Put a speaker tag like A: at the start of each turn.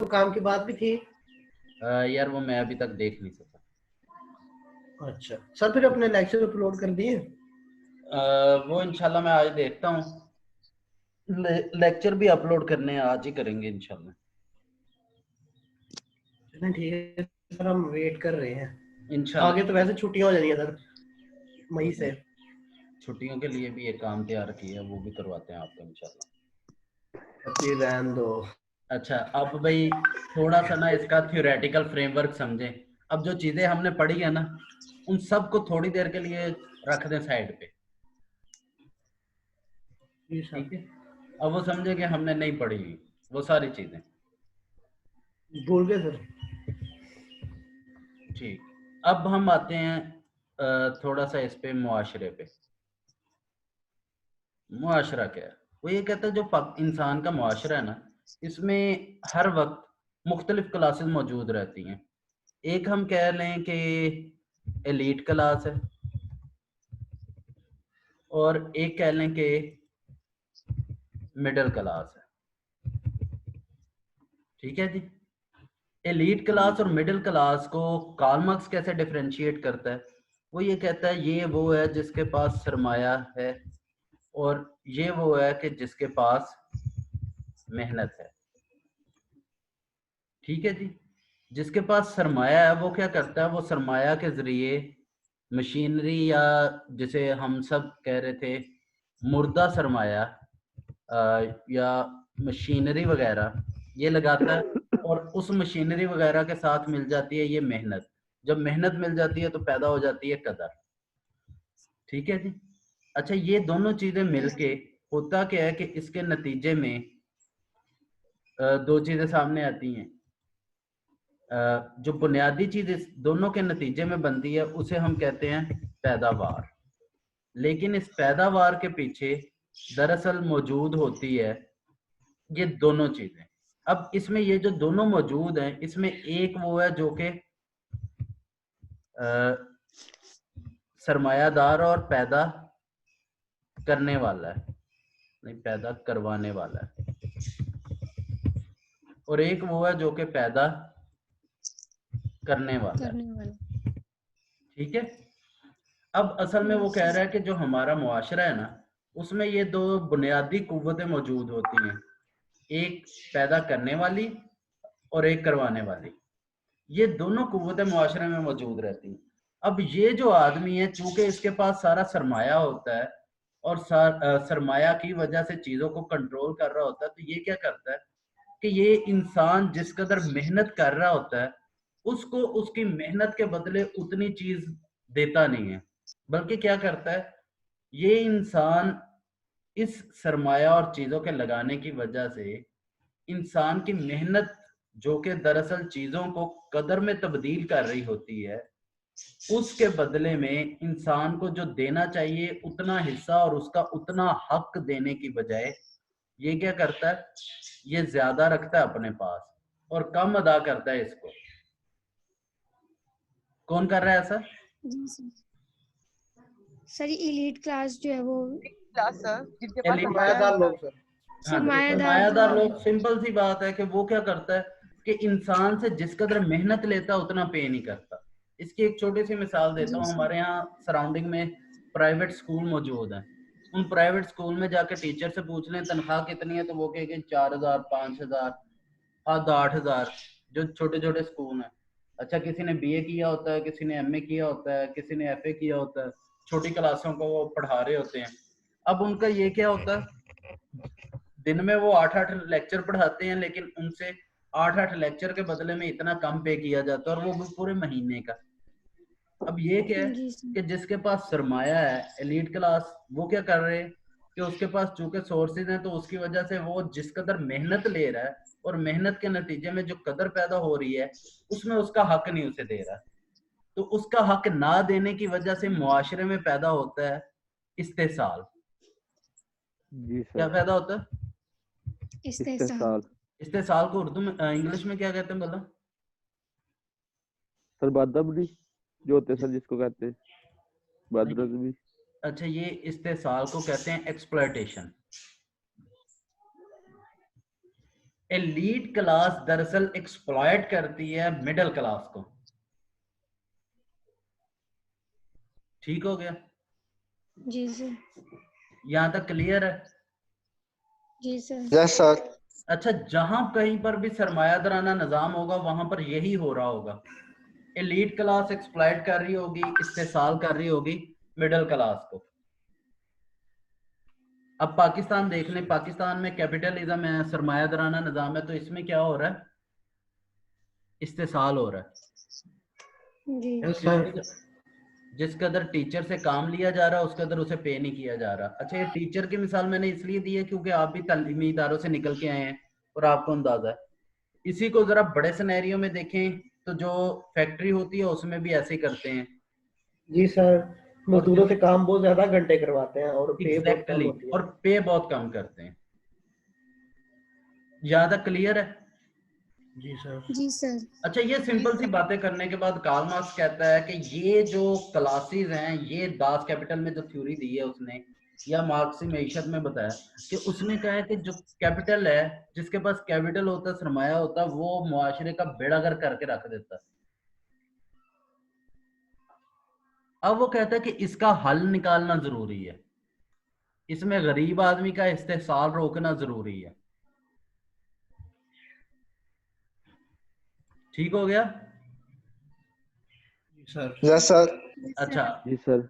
A: तो काम की बात भी थी।
B: यार वो मैं अभी तक देख नहीं सका।
A: अच्छा सर, फिर अपने लेक्चर अपलोड कर दिए?
B: वो इंशाल्लाह मैं आज देखता हूँ। लेक्चर भी अपलोड करने हैं, आज ही करेंगे इंशाल्लाह।
A: चलें ठीक है सर, हम वेट कर रहे हैं। आगे तो
B: इंशाल्लाह
A: वैसे छुट्टियां हो जानी है सर, मई से।
B: छुट्टियों के लिए भी एक काम तैयार किया है, वो भी करवाते हैं आपको इंशाल्लाह।
A: अभी रहने दो।
B: अच्छा अब भाई थोड़ा सा ना इसका थ्योरेटिकल फ्रेमवर्क समझें। अब जो चीजें हमने पढ़ी है ना, उन सब को थोड़ी देर के लिए रख दें साइड पे।
A: जी सर।
B: ठीक है, अब वो समझे कि हमने नहीं पढ़ी हुई वो सारी चीजें।
A: भूल गए सर।
B: ठीक, अब हम आते हैं थोड़ा सा इस पे मुआशरे पे। मुआशरा क्या है? वो ये कहता है जो इंसान का मुआशरा है ना, इसमें हर वक्त मुख्तलिफ क्लासेस मौजूद रहती हैं। एक हम कह लें कि एलीट क्लास है, और एक कह लें कि मिडिल क्लास है। ठीक है जी। एलीट क्लास और मिडिल क्लास को कार्ल मार्क्स कैसे डिफरेंशिएट करता है? वो ये कहता है ये वो है जिसके पास सरमाया है, और ये वो है कि जिसके पास मेहनत है। ठीक है जी। जिसके पास सरमाया है वो क्या करता है? वो सरमाया के जरिए मशीनरी, या जिसे हम सब कह रहे थे मुर्दा सरमाया, या मशीनरी वगैरह ये लगाता है, और उस मशीनरी वगैरह के साथ मिल जाती है ये मेहनत। जब मेहनत मिल जाती है तो पैदा हो जाती है कदर। ठीक है जी। अच्छा, ये दोनों चीजें मिलके होता क्या है कि इसके नतीजे में दो चीजें सामने आती हैं। जो बुनियादी चीज इस दोनों के नतीजे में बनती है उसे हम कहते हैं पैदावार। लेकिन इस पैदावार के पीछे दरअसल मौजूद होती है ये दोनों चीजें। अब इसमें ये जो दोनों मौजूद हैं, इसमें एक वो है जो कि सरमायादार और पैदा करने वाला है, नहीं पैदा करवाने वाला है, और एक वो है जो कि पैदा करने वाला है। ठीक है। अब असल में वो कह रहा है कि जो हमारा मुआशरा है ना, उसमें ये दो बुनियादी कुव्वतें मौजूद होती हैं, एक पैदा करने वाली और एक करवाने वाली। ये दोनों कुव्वतें मुआशरे में मौजूद रहती हैं। अब ये जो आदमी है, चूंकि इसके पास सारा सरमाया होता है और सरमाया की वजह से चीजों को कंट्रोल कर रहा होता है, तो ये क्या करता है कि ये इंसान जिस कदर मेहनत कर रहा होता है उसको उसकी मेहनत के बदले उतनी चीज देता नहीं है, बल्कि क्या करता है, ये इंसान इस सरमाया और चीजों के लगाने की वजह से इंसान की मेहनत, जो कि दरअसल चीजों को कदर में तब्दील कर रही होती है, उसके बदले में इंसान को जो देना चाहिए उतना हिस्सा और उसका उतना हक देने की बजाय ये क्या करता है, ये ज्यादा रखता है अपने पास और कम अदा करता है इसको। कौन कर रहा है ऐसा?
C: सर एलीट क्लास जो है वो
D: क्लास सर जिनके पास
B: एलिट
D: सरमाया
A: सरमायादार
D: होता है।
A: लोग सर।
B: हाँ, जो
C: सरमायादार
B: सरमायादार
C: लोग।
B: लोग, सिंपल सी बात है कि वो क्या करता है कि इंसान से जिस कदर मेहनत लेता है उतना पे नहीं करता। इसकी एक छोटी सी मिसाल देता
C: जी
B: हूँ।
C: सर।
B: हमारे यहाँ सराउंडिंग में प्राइवेट स्कूल मौजूद हैं। उन प्राइवेट स्कूल में जाकर टीचर से पूछ लें तनख्वाह कितनी है, तो वो कहेंगे 4,000, 5,000, हद 8,000, जो छोटे छोटे स्कूल हैं। अच्छा, किसी ने बीए किया होता है, किसी ने एमए किया होता है, किसी ने एफए किया होता है, छोटी क्लासों को वो पढ़ा रहे होते हैं। अब उनका ये क्या होता है, दिन में वो 8-8 लेक्चर पढ़ाते हैं, लेकिन उनसे 8-8 लेक्चर के बदले में इतना कम पे किया जाता है, और वो भी पूरे महीने का। अब ये क्या है
C: जी सर।
B: कि जिसके पास सरमाया है, एलीट क्लास, वो क्या कर रहे हैं कि उसके पास चूंकि सोर्सेज हैं, तो उसकी वजह से वो जिस कदर मेहनत ले रहा है और मेहनत के नतीजे में जो कदर पैदा हो रही है उसमें उसका हक नहीं उसे दे रहा। तो उसका हक ना देने की वजह से मुआशरे में पैदा होता है इस्तेसाल।
E: जी
B: क्या
E: सर।
B: पैदा होता है?
E: इस्तेसाल।
B: इस्तेसाल को उर्दू में, इंग्लिश में क्या कहते हैं बोला?
E: सर बदअबली जो होते हैं सर, जिसको कहते हैं
B: नहीं,
E: बदअबली।
B: अच्छा, ये इस्तेसाल को कहते हैं एक्सप्लॉयटेशन। एलीट क्लास दरअसल एक्सप्लॉइट करती है मिडिल क्लास को। ठीक हो गया?
C: जी सर।
B: यहां तक क्लियर है?
C: जी सर।
F: Yes sir.
B: अच्छा, जहां कहीं पर भी सरमायादाराना निजाम होगा वहां पर यही हो रहा होगा। एलीट क्लास एक्सप्लॉइट कर रही होगी, इस्तेसाल कर रही होगी मिडिल क्लास को। अब पाकिस्तान देख लें, पाकिस्तान में कैपिटलिज्म है, सरमायादाराना निजाम है, तो इसमें क्या हो रहा है? इस्तेसाल हो रहा है।
C: जी
A: यस सर।
B: जिस कदर टीचर से काम लिया जा रहा है उस कदर उसे पे नहीं किया जा रहा। अच्छा, ये टीचर की मिसाल मैंने इसलिए दी है क्योंकि आप भी तालीमी इदारों से निकल के आए हैं और आपको अंदाजा है। इसी को जरा बड़े सिनेरियो में देखें तो जो फैक्ट्री होती है उसमें भी ऐसे ही करते हैं।
A: जी सर, मजदूरों से काम बहुत ज्यादा घंटे करवाते हैं और पे बहुत कम
B: एग्जैक्टली,
A: होती है।
B: और पे बहुत कम करते हैं। ज्यादा क्लियर है?
A: जी सर।
C: जी सर।
B: अच्छा, ये सिंपल सी बातें करने के बाद कार्ल मार्क्स कहता है कि ये जो क्लासेस हैं, ये दास कैपिटल में जो थ्योरी दी है उसने, या मार्क्स मईशत में बताया कि उसने कहा है कि जो कैपिटल है, जिसके पास कैपिटल होता है, सरमाया होता है, वो मुआशरे का बेड़ा गर्क करके रख देता है। अब वो कहता है कि इसका हल निकालना जरूरी है, इसमें गरीब आदमी का इस्तेसाल रोकना जरूरी है। ठीक हो गया?
A: जी सर।
F: Yes sir.
B: अच्छा,
E: जी सर।